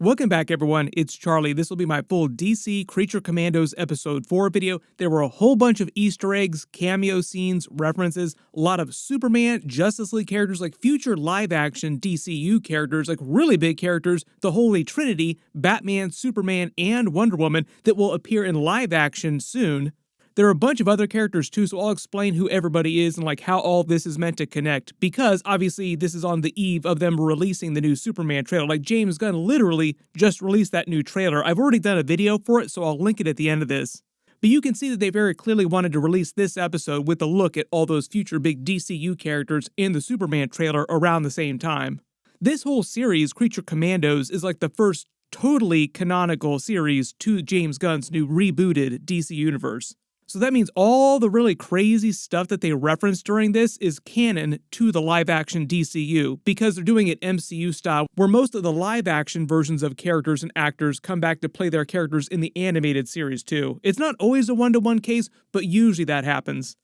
Welcome back, everyone. It's Charlie. This will be my full DC Creature Commandos Episode 4 video. There were a whole bunch of Easter eggs, cameo scenes, references, a lot of Superman, Justice League characters, like future live-action DCEU characters, like really big characters, the Holy Trinity, Batman, Superman, and Wonder Woman that will appear in live action soon. There are a bunch of other characters too, so I'll explain who everybody is and like how all this is meant to connect, because obviously this is on the eve of them releasing the new Superman trailer. Like, James Gunn literally just released that new trailer. I've already done a video for it, so I'll link it at the end of this. But you can see that they very clearly wanted to release this episode with a look at all those future big DCU characters in the Superman trailer around the same time. This whole series, Creature Commandos, is like the first totally canonical series to James Gunn's new rebooted DC universe. So that means all the really crazy stuff that they referenced during this is canon to the live-action DCU, because they're doing it MCU style, where most of the live-action versions of characters and actors come back to play their characters in the animated series too. It's not always a one-to-one case, but usually that happens.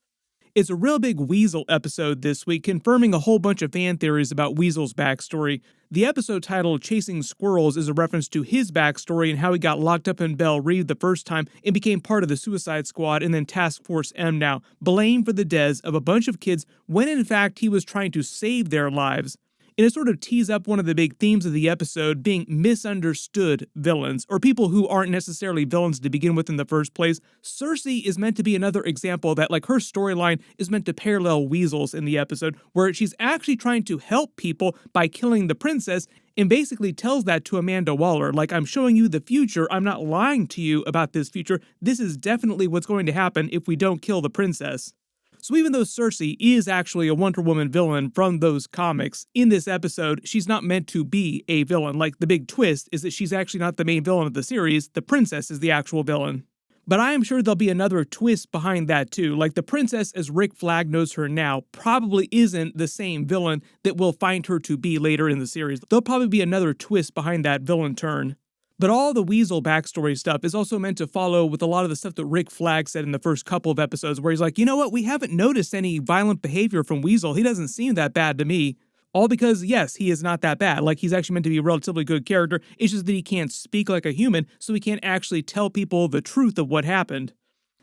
It's a real big Weasel episode this week, confirming a whole bunch of fan theories about Weasel's backstory. The episode titled Chasing Squirrels is a reference to his backstory and how he got locked up in Belle Reve the first time and became part of the Suicide Squad and then Task Force M now, blamed for the deaths of a bunch of kids when in fact he was trying to save their lives. And it sort of tees up one of the big themes of the episode being misunderstood villains, or people who aren't necessarily villains to begin with in the first place. Cersei is meant to be another example of that, like her storyline is meant to parallel Weasel's in the episode, where she's actually trying to help people by killing the princess, and basically tells that to Amanda Waller, like, I'm showing you the future, I'm not lying to you about this future, this is definitely what's going to happen if we don't kill the princess. So even though Cersei is actually a Wonder Woman villain from those comics, in this episode, she's not meant to be a villain. Like, the big twist is that she's actually not the main villain of the series, the princess is the actual villain. But I am sure there'll be another twist behind that too, like the princess as Rick Flagg knows her now probably isn't the same villain that we'll find her to be later in the series. There'll probably be another twist behind that villain turn. But all the Weasel backstory stuff is also meant to follow with a lot of the stuff that Rick Flagg said in the first couple of episodes, where he's like, you know what, we haven't noticed any violent behavior from Weasel. He doesn't seem that bad to me. All because, yes, he is not that bad. Like, he's actually meant to be a relatively good character. It's just that he can't speak like a human, so he can't actually tell people the truth of what happened.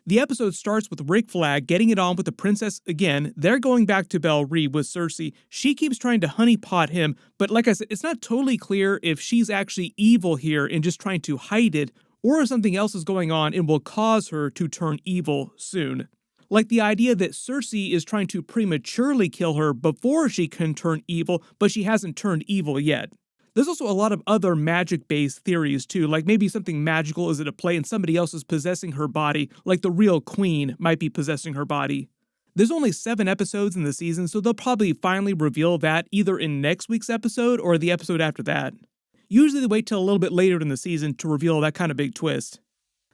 The episode starts with Rick Flagg getting it on with the princess again. They're going back to Belle Reve with Cersei. She keeps trying to honeypot him, but like I said, it's not totally clear if she's actually evil here and just trying to hide it, or if something else is going on and will cause her to turn evil soon. Like the idea that Cersei is trying to prematurely kill her before she can turn evil, but she hasn't turned evil yet. There's also a lot of other magic-based theories too, like maybe something magical is at play and somebody else is possessing her body, like the real queen might be possessing her body. There's only 7 episodes in the season, so they'll probably finally reveal that either in next week's episode or the episode after that. Usually they wait till a little bit later in the season to reveal that kind of big twist.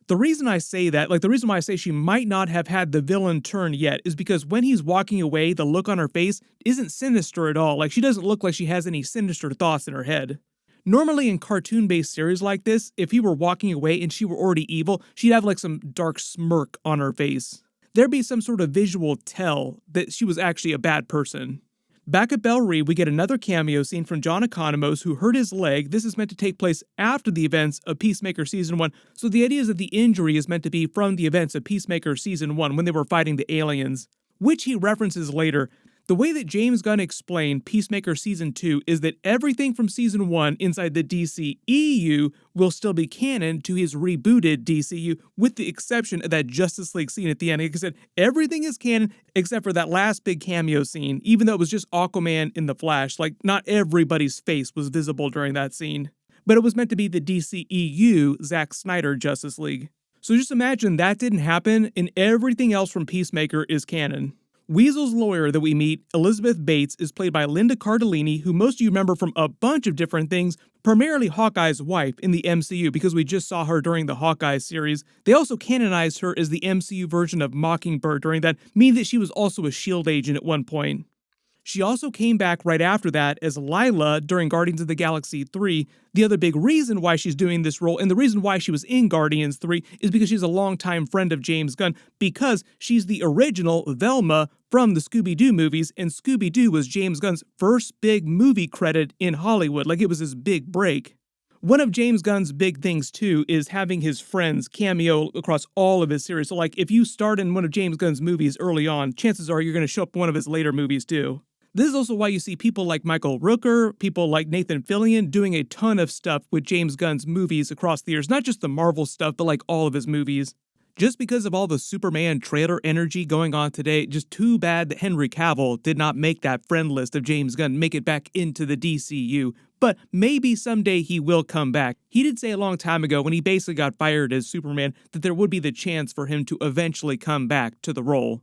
The reason I say that, like the reason why I say she might not have had the villain turn yet, is because when he's walking away, the look on her face isn't sinister at all. Like, she doesn't look like she has any sinister thoughts in her head. Normally in cartoon-based series like this, if he were walking away and she were already evil, she'd have like some dark smirk on her face. There'd be some sort of visual tell that she was actually a bad person. Back at Belle Reve, we get another cameo scene from John Economos, who hurt his leg. This is meant to take place after the events of Peacemaker Season 1, so the idea is that the injury is meant to be from the events of Peacemaker Season 1 when they were fighting the aliens, which he references later. The way that James Gunn explained Peacemaker Season 2 is that everything from Season 1 inside the DCEU will still be canon to his rebooted DCU, with the exception of that Justice League scene at the end. Like I said, everything is canon except for that last big cameo scene, even though it was just Aquaman in the Flash. Like, not everybody's face was visible during that scene. But it was meant to be the DCEU Zack Snyder Justice League. So just imagine that didn't happen, and everything else from Peacemaker is canon. Weasel's lawyer that we meet, Elizabeth Bates, is played by Linda Cardellini, who most of you remember from a bunch of different things, primarily Hawkeye's wife in the MCU, because we just saw her during the Hawkeye series. They also canonized her as the MCU version of Mockingbird during that, meaning that she was also a S.H.I.E.L.D. agent at one point. She also came back right after that as Lyla during Guardians of the Galaxy 3. The other big reason why she's doing this role, and the reason why she was in Guardians 3, is because she's a longtime friend of James Gunn, because she's the original Velma from the Scooby-Doo movies, and Scooby-Doo was James Gunn's first big movie credit in Hollywood. Like, it was his big break. One of James Gunn's big things, too, is having his friends cameo across all of his series. So, like, if you start in one of James Gunn's movies early on, chances are you're going to show up in one of his later movies, too. This is also why you see people like Michael Rooker, people like Nathan Fillion doing a ton of stuff with James Gunn's movies across the years. Not just the Marvel stuff, but like all of his movies. Just because of all the Superman trailer energy going on today, just too bad that Henry Cavill did not make that friend list of James Gunn, make it back into the DCU. But maybe someday he will come back. He did say a long time ago, when he basically got fired as Superman, that there would be the chance for him to eventually come back to the role.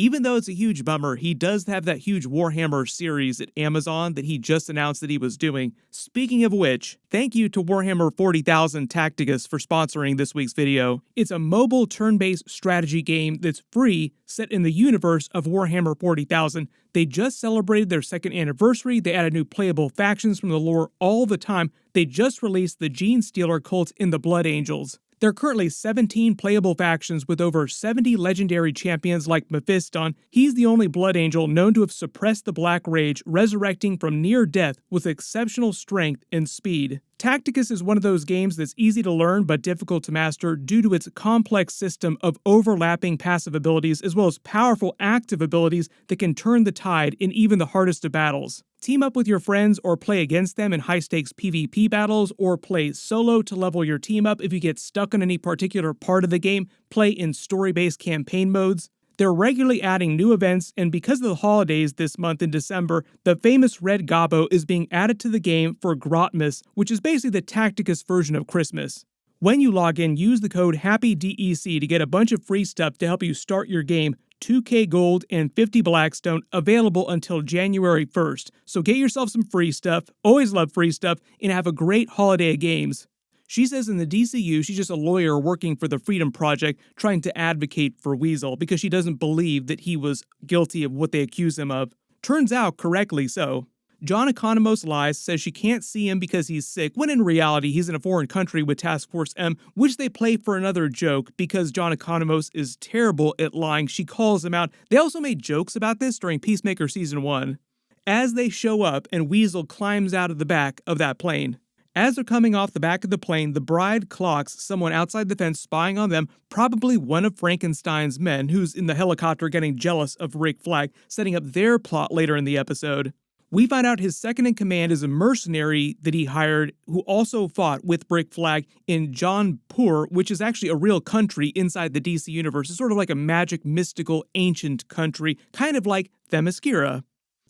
Even though it's a huge bummer, he does have that huge Warhammer series at Amazon that he just announced that he was doing. Speaking of which, thank you to Warhammer 40,000 Tacticus for sponsoring this week's video. It's a mobile turn-based strategy game that's free, set in the universe of Warhammer 40,000. They just celebrated their second anniversary, they added new playable factions from the lore all the time. They just released the Gene Stealer cult in the Blood Angels. There are currently 17 playable factions with over 70 legendary champions like Mephiston. He's the only Blood Angel known to have suppressed the Black Rage, resurrecting from near death with exceptional strength and speed. Tacticus is one of those games that's easy to learn but difficult to master due to its complex system of overlapping passive abilities as well as powerful active abilities that can turn the tide in even the hardest of battles. Team up with your friends or play against them in high-stakes PvP battles, or play solo to level your team up. If you get stuck on any particular part of the game, play in story-based campaign modes. They're regularly adding new events, and because of the holidays this month in December, the famous Red Gobbo is being added to the game for Grotmas, which is basically the Tacticus version of Christmas. When you log in, use the code HAPPYDEC to get a bunch of free stuff to help you start your game, 2k gold and 50 Blackstone, available until January 1st. So get yourself some free stuff, always love free stuff, and have a great holiday of games. She says in the DCU she's just a lawyer working for the Freedom Project trying to advocate for Weasel because she doesn't believe that he was guilty of what they accuse him of. Turns out correctly so. John Economos lies, says she can't see him because he's sick, when in reality he's in a foreign country with Task Force M, which they play for another joke because John Economos is terrible at lying. She calls him out. They also made jokes about this during Peacemaker Season 1. As they show up and Weasel climbs out of the back of that plane. As they're coming off the back of the plane, the bride clocks someone outside the fence spying on them, probably one of Frankenstein's men who's in the helicopter getting jealous of Rick Flagg, setting up their plot later in the episode. We find out his second in command is a mercenary that he hired who also fought with Rick Flagg in Jaunpur, which is actually a real country inside the DC universe. It's sort of like a magic, mystical, ancient country, kind of like Themyscira.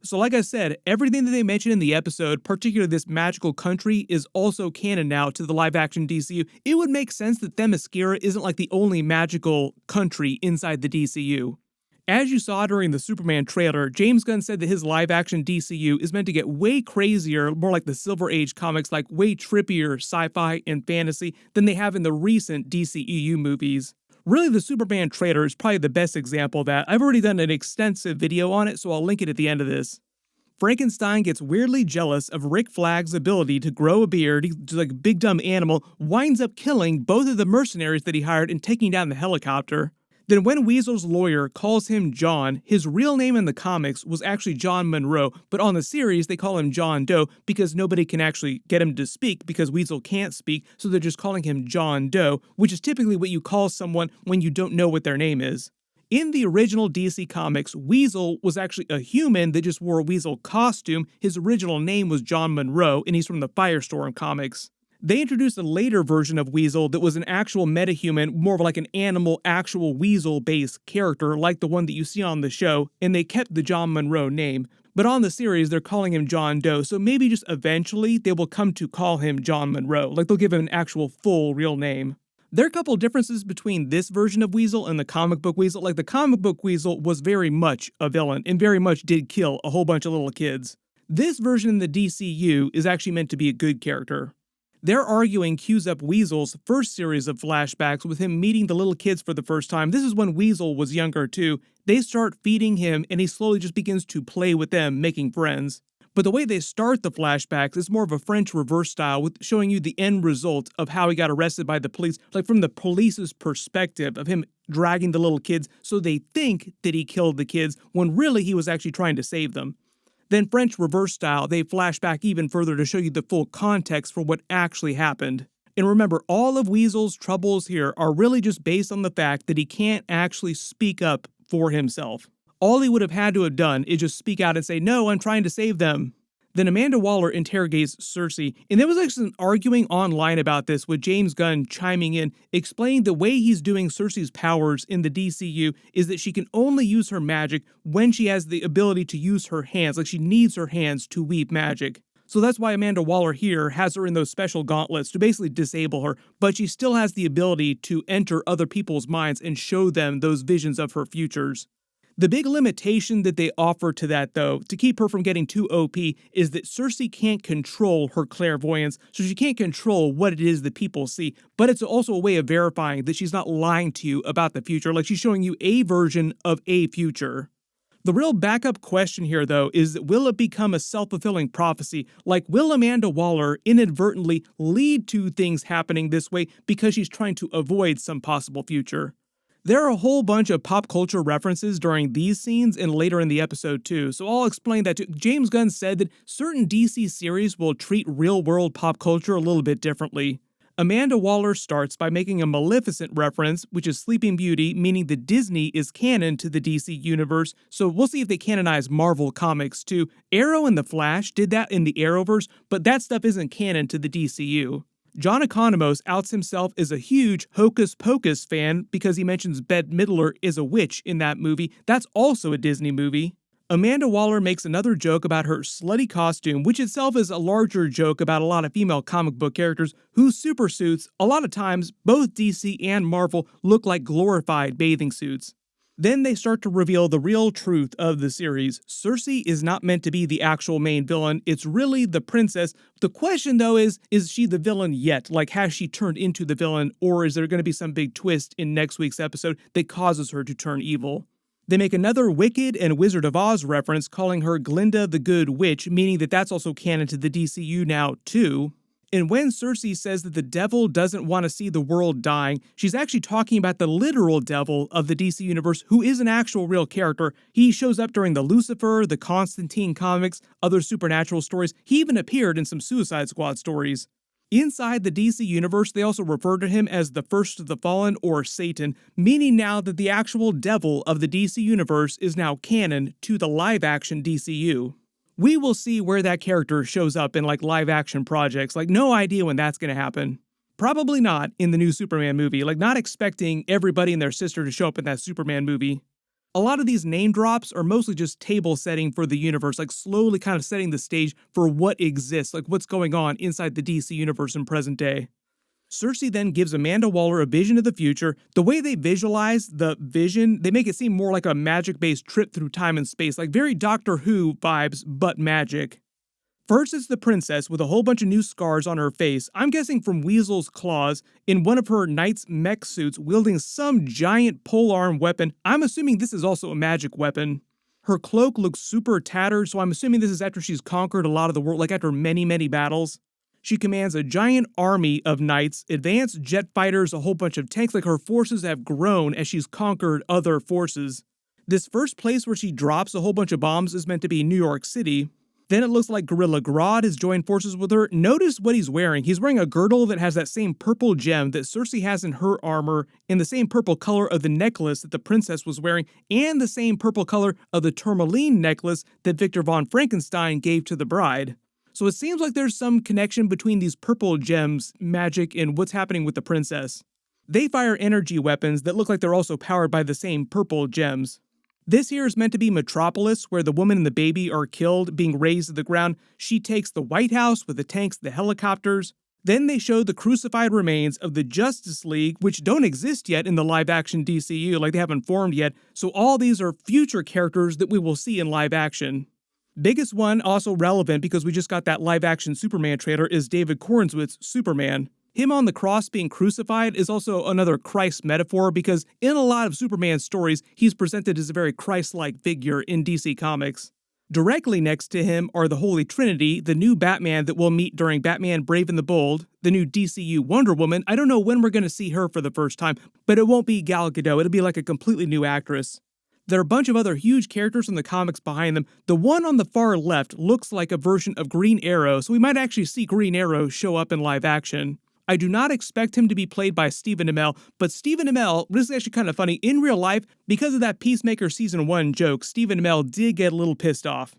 So like I said, everything that they mentioned in the episode, particularly this magical country, is also canon now to the live-action DCU. It would make sense that Themyscira isn't like the only magical country inside the DCU. As you saw during the Superman trailer, James Gunn said that his live-action DCU is meant to get way crazier, more like the Silver Age comics, like way trippier sci-fi and fantasy than they have in the recent DCEU movies. Really, the Superman trailer is probably the best example of that. I've already done an extensive video on it, so I'll link it at the end of this. Frankenstein gets weirdly jealous of Rick Flagg's ability to grow a beard. He's like a big dumb animal, winds up killing both of the mercenaries that he hired and taking down the helicopter. Then when Weasel's lawyer calls him John, his real name in the comics was actually John Monroe, but on the series they call him John Doe because nobody can actually get him to speak because Weasel can't speak, so they're just calling him John Doe, which is typically what you call someone when you don't know what their name is. In the original DC Comics, Weasel was actually a human that just wore a Weasel costume. His original name was John Monroe, and he's from the Firestorm comics. They introduced a later version of Weasel that was an actual metahuman, more of like an animal, actual Weasel-based character like the one that you see on the show, and they kept the John Monroe name. But on the series, they're calling him John Doe, so maybe just eventually they will come to call him John Monroe, like they'll give him an actual full real name. There are a couple differences between this version of Weasel and the comic book Weasel. Like the comic book Weasel was very much a villain and very much did kill a whole bunch of little kids. This version in the DCU is actually meant to be a good character. Their arguing cues up Weasel's first series of flashbacks with him meeting the little kids for the first time. This is when Weasel was younger too. They start feeding him and he slowly just begins to play with them, making friends. But the way they start the flashbacks is more of a French reverse style with showing you the end result of how he got arrested by the police, like from the police's perspective of him dragging the little kids so they think that he killed the kids when really he was actually trying to save them. Then French reverse style, they flash back even further to show you the full context for what actually happened. And remember, all of Weasel's troubles here are really just based on the fact that he can't actually speak up for himself. All he would have had to have done is just speak out and say, "No, I'm trying to save them." Then Amanda Waller interrogates Cersei, and there was actually some arguing online about this with James Gunn chiming in, explaining the way he's doing Cersei's powers in the DCU is that she can only use her magic when she has the ability to use her hands, like she needs her hands to weave magic. So that's why Amanda Waller here has her in those special gauntlets to basically disable her, but she still has the ability to enter other people's minds and show them those visions of her futures. The big limitation that they offer to that, though, to keep her from getting too OP, is that Cersei can't control her clairvoyance, so she can't control what it is that people see, but it's also a way of verifying that she's not lying to you about the future, like she's showing you a version of a future. The real backup question here, though, is will it become a self-fulfilling prophecy? Like, will Amanda Waller inadvertently lead to things happening this way because she's trying to avoid some possible future? There are a whole bunch of pop culture references during these scenes and later in the episode too, so I'll explain that too. James Gunn said that certain DC series will treat real-world pop culture a little bit differently. Amanda Waller starts by making a Maleficent reference, which is Sleeping Beauty, meaning that Disney is canon to the DC universe, so we'll see if they canonize Marvel comics too. Arrow and The Flash did that in the Arrowverse, but that stuff isn't canon to the DCU. John Economos outs himself as a huge Hocus Pocus fan because he mentions Bette Midler is a witch in that movie. That's also a Disney movie. Amanda Waller makes another joke about her slutty costume, which itself is a larger joke about a lot of female comic book characters whose supersuits, a lot of times, both DC and Marvel, look like glorified bathing suits. Then they start to reveal the real truth of the series. Cersei is not meant to be the actual main villain, it's really the princess. The question though is she the villain yet? Like, has she turned into the villain, or is there going to be some big twist in next week's episode that causes her to turn evil? They make another Wicked and Wizard of Oz reference, calling her Glinda the Good Witch, meaning that that's also canon to the DCU now too. And when Cersei says that the devil doesn't want to see the world dying, she's actually talking about the literal devil of the DC universe, who is an actual real character. He shows up during the Lucifer, the Constantine comics, other supernatural stories. He even appeared in some Suicide Squad stories. Inside the DC universe, they also refer to him as the First of the Fallen, or Satan, meaning now that the actual devil of the DC universe is now canon to the live-action DCU. We will see where that character shows up in like live-action projects, like no idea when that's going to happen. Probably not in the new Superman movie, like not expecting everybody and their sister to show up in that Superman movie. A lot of these name drops are mostly just table setting for the universe, like slowly kind of setting the stage for what exists, like what's going on inside the DC universe in present day. Cersei then gives Amanda Waller a vision of the future. The way they visualize the vision, they make it seem more like a magic-based trip through time and space, like very Doctor Who vibes, but magic. First it's the princess with a whole bunch of new scars on her face, I'm guessing from Weasel's claws, in one of her knight's mech suits wielding some giant polearm weapon. I'm assuming this is also a magic weapon. Her cloak looks super tattered, so I'm assuming this is after she's conquered a lot of the world, like after many, many battles. She commands a giant army of knights, advanced jet fighters, a whole bunch of tanks, like her forces have grown as she's conquered other forces. This first place where she drops a whole bunch of bombs is meant to be New York City. Then it looks like Gorilla Grodd has joined forces with her. Notice what he's wearing. He's wearing a girdle that has that same purple gem that Cersei has in her armor, and the same purple color of the necklace that the princess was wearing, and the same purple color of the tourmaline necklace that Victor von Frankenstein gave to the bride. So it seems like there's some connection between these purple gems, magic, and what's happening with the princess. They fire energy weapons that look like they're also powered by the same purple gems. This here is meant to be Metropolis, where the woman and the baby are killed, being razed to the ground. She takes the White House with the tanks, the helicopters. Then they show the crucified remains of the Justice League, which don't exist yet in the live-action DCU, like they haven't formed yet. So all these are future characters that we will see in live action. Biggest one, also relevant because we just got that live-action Superman trailer, is David Corenswet's Superman. Him on the cross being crucified is also another Christ metaphor because in a lot of Superman stories, he's presented as a very Christ-like figure in DC Comics. Directly next to him are the Holy Trinity, the new Batman that we'll meet during Batman Brave and the Bold, the new DCU Wonder Woman. I don't know when we're going to see her for the first time, but it won't be Gal Gadot, it'll be like a completely new actress. There are a bunch of other huge characters from the comics behind them. The one on the far left looks like a version of Green Arrow, so we might actually see Green Arrow show up in live action. I do not expect him to be played by Stephen Amell, but Stephen Amell, this is actually kind of funny, in real life, because of that Peacemaker Season 1 joke, Stephen Amell did get a little pissed off.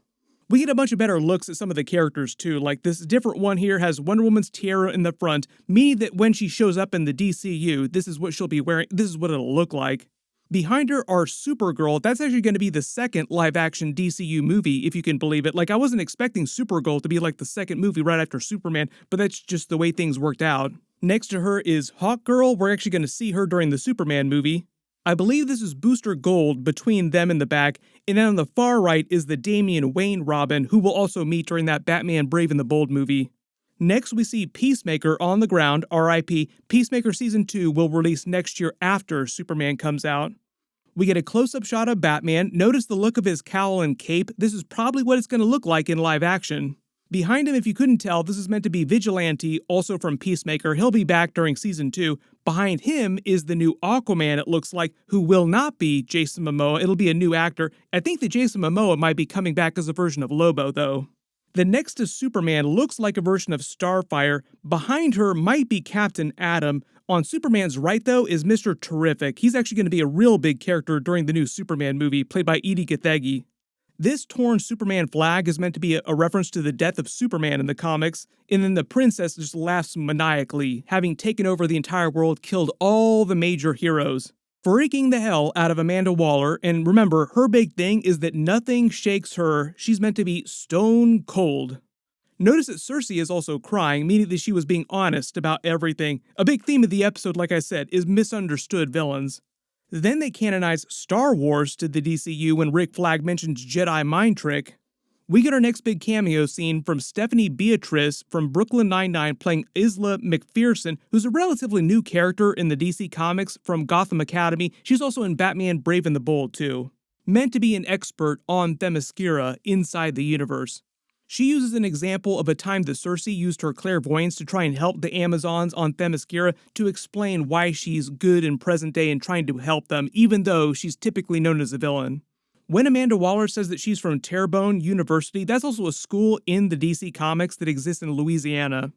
We get a bunch of better looks at some of the characters too, like this different one here has Wonder Woman's tiara in the front, meaning that when she shows up in the DCEU, this is what she'll be wearing, this is what it'll look like. Behind her are Supergirl. That's actually going to be the second live-action DCU movie, if you can believe it. Like, I wasn't expecting Supergirl to be like the second movie right after Superman, but that's just the way things worked out. Next to her is Hawkgirl. We're actually going to see her during the Superman movie. I believe this is Booster Gold between them in the back, and then on the far right is the Damian Wayne Robin, who we'll also meet during that Batman Brave and the Bold movie. Next, we see Peacemaker on the ground, R.I.P. Peacemaker Season 2 will release next year after Superman comes out. We get a close-up shot of Batman. Notice the look of his cowl and cape. This is probably what it's going to look like in live action. Behind him, if you couldn't tell, this is meant to be Vigilante, also from Peacemaker. He'll be back during Season 2. Behind him is the new Aquaman, it looks like, who will not be Jason Momoa. It'll be a new actor. I think that Jason Momoa might be coming back as a version of Lobo, though. The next to Superman looks like a version of Starfire. Behind her might be Captain Atom. On Superman's right, though, is Mr. Terrific. He's actually going to be a real big character during the new Superman movie, played by Edie Gathegi. This torn Superman flag is meant to be a reference to the death of Superman in the comics, and then the princess just laughs maniacally, having taken over the entire world, killed all the major heroes. Freaking the hell out of Amanda Waller, and remember, her big thing is that nothing shakes her. She's meant to be stone cold. Notice that Cersei is also crying, meaning that she was being honest about everything. A big theme of the episode, like I said, is misunderstood villains. Then they canonize Star Wars to the DCU when Rick Flagg mentions Jedi mind trick. We get our next big cameo scene from Stephanie Beatrice from Brooklyn Nine-Nine playing Isla McPherson, who's a relatively new character in the DC Comics from Gotham Academy. She's also in Batman Brave and the Bold, too. Meant to be an expert on Themyscira inside the universe. She uses an example of a time that Cersei used her clairvoyance to try and help the Amazons on Themyscira to explain why she's good in present day and trying to help them, even though she's typically known as a villain. When Amanda Waller says that she's from Terrebonne University, that's also a school in the DC Comics that exists in Louisiana.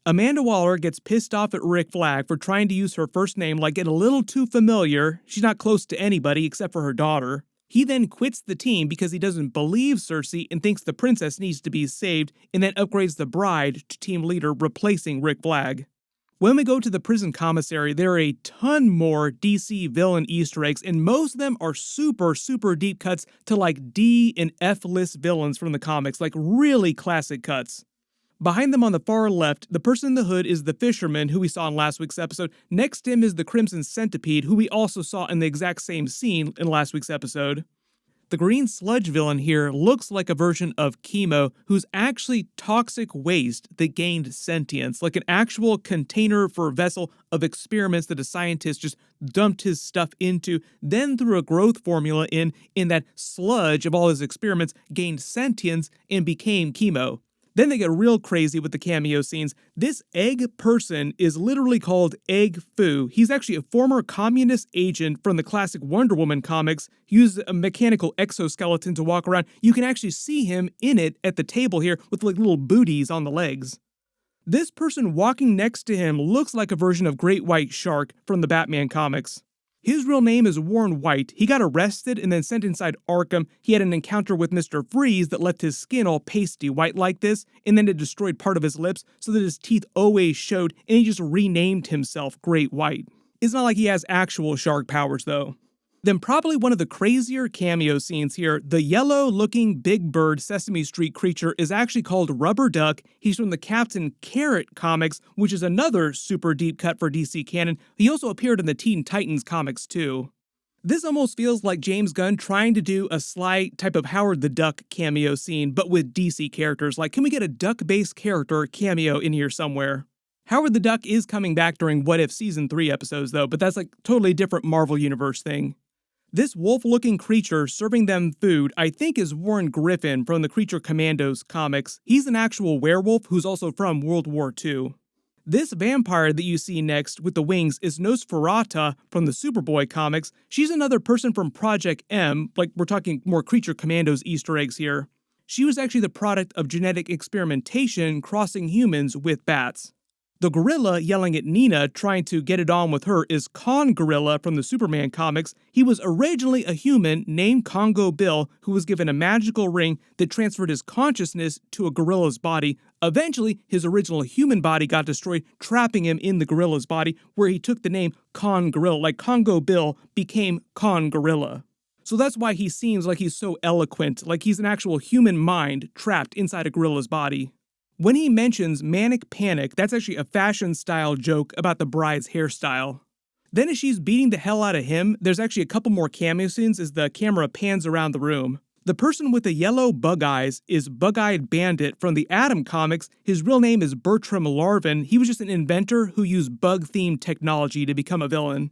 Amanda Waller gets pissed off at Rick Flagg for trying to use her first name like it a little too familiar. She's not close to anybody except for her daughter. He then quits the team because he doesn't believe Cersei and thinks the princess needs to be saved, and then upgrades the bride to team leader, replacing Rick Flagg. When we go to the prison commissary, there are a ton more DC villain Easter eggs, and most of them are super deep cuts to like D and F list villains from the comics, like really classic cuts. Behind them on the far left, the person in the hood is the fisherman who we saw in last week's episode. Next to him is the Crimson Centipede, who we also saw in the exact same scene in last week's episode. The green sludge villain here looks like a version of Chemo, who's actually toxic waste that gained sentience, like an actual container for a vessel of experiments that a scientist just dumped his stuff into, then threw a growth formula in that sludge of all his experiments gained sentience and became Chemo. Then they get real crazy with the cameo scenes. This egg person is literally called Egg Foo. He's actually a former communist agent from the classic Wonder Woman comics. He uses a mechanical exoskeleton to walk around. You can actually see him in it at the table here with like little booties on the legs. This person walking next to him looks like a version of Great White Shark from the Batman comics. His real name is Warren White. He got arrested and then sent inside Arkham. He had an encounter with Mr. Freeze that left his skin all pasty white like this, and then it destroyed part of his lips so that his teeth always showed, and he just renamed himself Great White. It's not like he has actual shark powers, though. Then probably one of the crazier cameo scenes here, the yellow-looking Big Bird Sesame Street creature is actually called Rubber Duck. He's from the Captain Carrot comics, which is another super deep cut for DC canon. He also appeared in the Teen Titans comics too. This almost feels like James Gunn trying to do a slight type of Howard the Duck cameo scene, but with DC characters. Like, can we get a duck-based character cameo in here somewhere? Howard the Duck is coming back during What If Season 3 episodes though, but that's like totally different Marvel Universe thing. This wolf-looking creature serving them food, I think, is Warren Griffin from the Creature Commandos comics. He's an actual werewolf who's also from World War II. This vampire that you see next with the wings is Nosferatu from the Superboy comics. She's another person from Project M, like we're talking more Creature Commandos Easter eggs here. She was actually the product of genetic experimentation crossing humans with bats. The gorilla yelling at Nina, trying to get it on with her, is Con Gorilla from the Superman comics. He was originally a human named Congo Bill, who was given a magical ring that transferred his consciousness to a gorilla's body. Eventually, his original human body got destroyed, trapping him in the gorilla's body, where he took the name Con Gorilla, like Congo Bill became Con Gorilla. So that's why he seems like he's so eloquent, like he's an actual human mind trapped inside a gorilla's body. When he mentions manic panic, that's actually a fashion-style joke about the bride's hairstyle. Then as she's beating the hell out of him, there's actually a couple more cameo scenes as the camera pans around the room. The person with the yellow bug eyes is Bug-Eyed Bandit from the Atom comics. His real name is Bertram Larvin. He was just an inventor who used bug-themed technology to become a villain.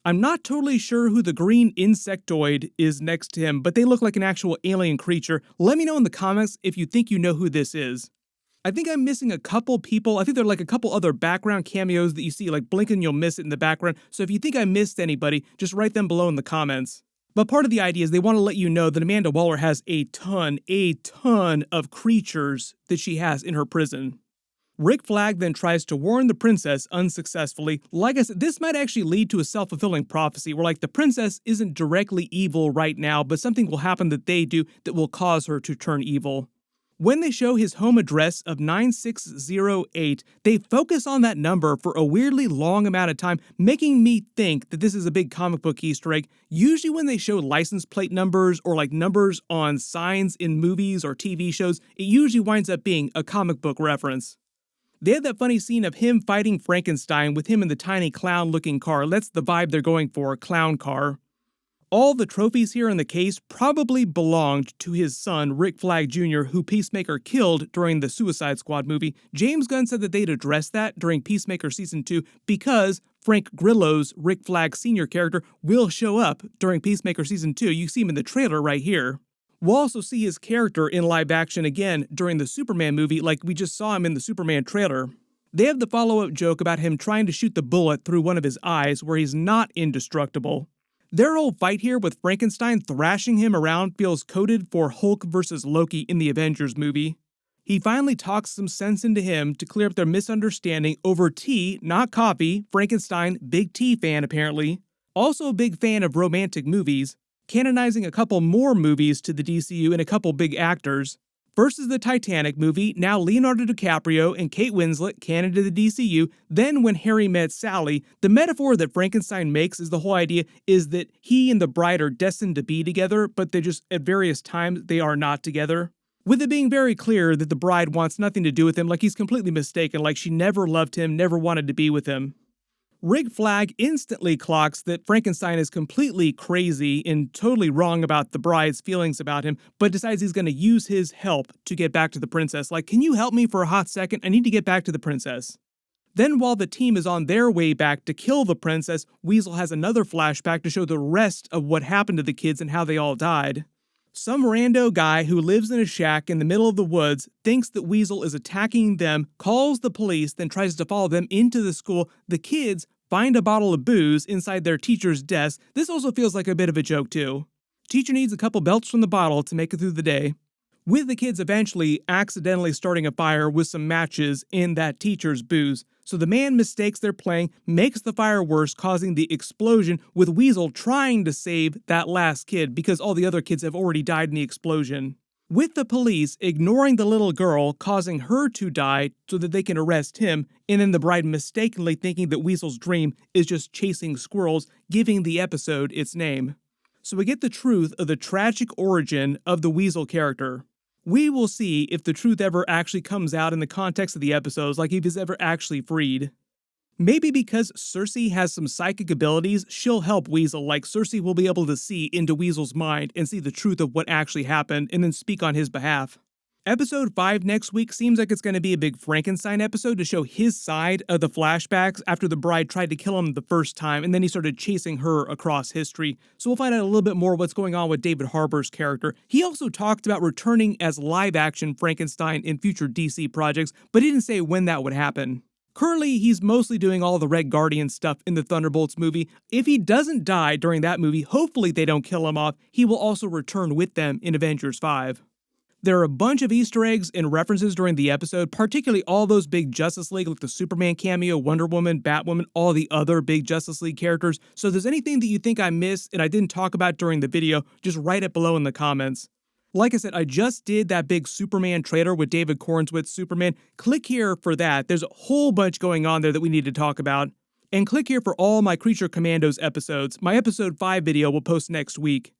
I'm not totally sure who the green insectoid is next to him, but they look like an actual alien creature. Let me know in the comments if you think you know who this is. I think I'm missing a couple people. I think there are like a couple other background cameos that you see, like blink and you'll miss it in the background. So if you think I missed anybody, just write them below in the comments. But part of the idea is they want to let you know that Amanda Waller has a ton of creatures that she has in her prison. Rick Flagg then tries to warn the princess unsuccessfully. Like I said, this might actually lead to a self-fulfilling prophecy where like the princess isn't directly evil right now, but something will happen that they do that will cause her to turn evil. When they show his home address of 9608, they focus on that number for a weirdly long amount of time, making me think that this is a big comic book Easter egg. Usually when they show license plate numbers or like numbers on signs in movies or TV shows, it usually winds up being a comic book reference. They had that funny scene of him fighting Frankenstein with him in the tiny clown-looking car. That's the vibe they're going for, a clown car. All the trophies here in the case probably belonged to his son, Rick Flagg Jr., who Peacemaker killed during the Suicide Squad movie. James Gunn said that they'd address that during Peacemaker Season 2 because Frank Grillo's Rick Flagg Sr. character will show up during Peacemaker Season 2. You see him in the trailer right here. We'll also see his character in live action again during the Superman movie like we just saw him in the Superman trailer. They have the follow-up joke about him trying to shoot the bullet through one of his eyes where he's not indestructible. Their whole fight here with Frankenstein thrashing him around feels coded for Hulk vs. Loki in the Avengers movie. He finally talks some sense into him to clear up their misunderstanding over tea, not coffee. Frankenstein, big tea fan apparently. Also a big fan of romantic movies, canonizing a couple more movies to the DCU and a couple big actors. First is the Titanic movie, now Leonardo DiCaprio and Kate Winslet canon to the DCU. Then When Harry Met Sally, the metaphor that Frankenstein makes is the whole idea is that he and the bride are destined to be together, but they just, at various times, they are not together. With it being very clear that the bride wants nothing to do with him, like he's completely mistaken, like she never loved him, never wanted to be with him. Rick Flagg instantly clocks that Frankenstein is completely crazy and totally wrong about the bride's feelings about him, but decides he's going to use his help to get back to the princess. Like, can you help me for a hot second? I need to get back to the princess. Then while the team is on their way back to kill the princess, Weasel has another flashback to show the rest of what happened to the kids and how they all died. Some rando guy who lives in a shack in the middle of the woods thinks that Weasel is attacking them, calls the police, then tries to follow them into the school. The kids find a bottle of booze inside their teacher's desk. This also feels like a bit of a joke too. Teacher needs a couple belts from the bottle to make it through the day. With the kids eventually accidentally starting a fire with some matches in that teacher's booze. So the man mistakes their playing, makes the fire worse, causing the explosion, with Weasel trying to save that last kid because all the other kids have already died in the explosion. With the police ignoring the little girl, causing her to die so that they can arrest him, and then the bride mistakenly thinking that Weasel's dream is just chasing squirrels, giving the episode its name. So we get the truth of the tragic origin of the Weasel character. We will see if the truth ever actually comes out in the context of the episodes, like if he's ever actually freed. Maybe because Cersei has some psychic abilities, she'll help Weasel, like Cersei will be able to see into Weasel's mind and see the truth of what actually happened and then speak on his behalf. Episode 5 next week seems like it's going to be a big Frankenstein episode to show his side of the flashbacks after the bride tried to kill him the first time and then he started chasing her across history. So we'll find out a little bit more what's going on with David Harbour's character. He also talked about returning as live-action Frankenstein in future DC projects, but he didn't say when that would happen. Currently, he's mostly doing all the Red Guardian stuff in the Thunderbolts movie. If he doesn't die during that movie, hopefully they don't kill him off, he will also return with them in Avengers 5. There are a bunch of Easter eggs and references during the episode, particularly all those big Justice League, like the Superman cameo, Wonder Woman, Batwoman, all the other big Justice League characters. So if there's anything that you think I missed and I didn't talk about during the video, just write it below in the comments. Like I said, I just did that big Superman trailer with David Corenswet's Superman. Click here for that. There's a whole bunch going on there that we need to talk about. And click here for all my Creature Commandos episodes. My episode 5 video will post next week.